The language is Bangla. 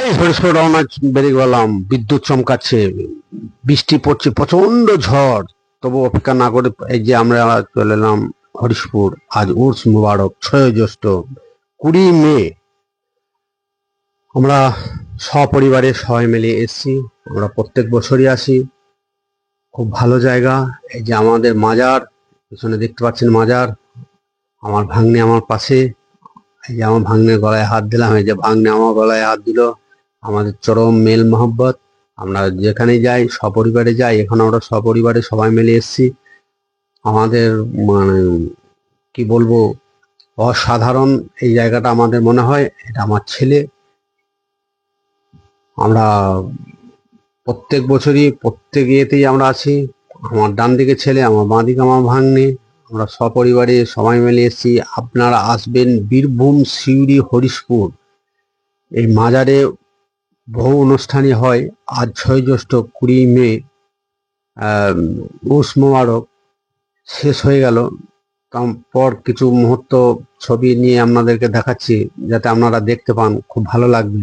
এই হরিশপুর রওনা বেরিয়ে গেলাম। বিদ্যুৎ চমকাচ্ছে, বৃষ্টি পড়ছে, প্রচন্ড ঝড়। তবু অপেক্ষা না করে এই যে আমরা চলে এলাম হরিশপুর। আজ উর্স মুবারক, 6ই জ্যৈষ্ঠ, 20 মে। আমরা সপরিবারে সবাই মিলে এসেছি। আমরা প্রত্যেক বছরই আসি। খুব ভালো জায়গা। এই যে আমাদের মাজার, পিছনে দেখতে পাচ্ছেন মাজার। আমার ভাগ্নে আমার পাশে। এই যে আমার ভাগ্নের গলায় হাত দিলাম, এই যে ভাগ্নে আমার গলায় হাত দিল। আমাদের চরম মেল মহব্বত। আমরা যেখানে যাই সপরিবারে যাই। এখন আমরা সপরিবারে সবাই মিলে এসেছি। আমাদের মানে কি বলবো, অসাধারণ এই জায়গাটা আমাদের মনে হয়। এটা আমার ছেলে। আমরা প্রত্যেক বছরই প্রত্যেক ইয়েতেই আমরা আছি। আমার ডান দিকে ছেলে, আমার বাঁ দিকে আমার ভাগ্নে। আমরা সপরিবারে সবাই মিলে এসেছি। আপনারা আসবেন বীরভূম, সিউড়ি, হরিশপুর। এই মাজারে বহু অনুষ্ঠানই হয়। আজ 6ই জ্যৈষ্ঠ, 20 মে, উর্স মোবারক শেষ হয়ে গেল। তারপর কিছু মুহূর্ত ছবি নিয়ে আপনাদেরকে দেখাচ্ছি, যাতে আপনারা দেখতে পান, খুব ভালো লাগবে।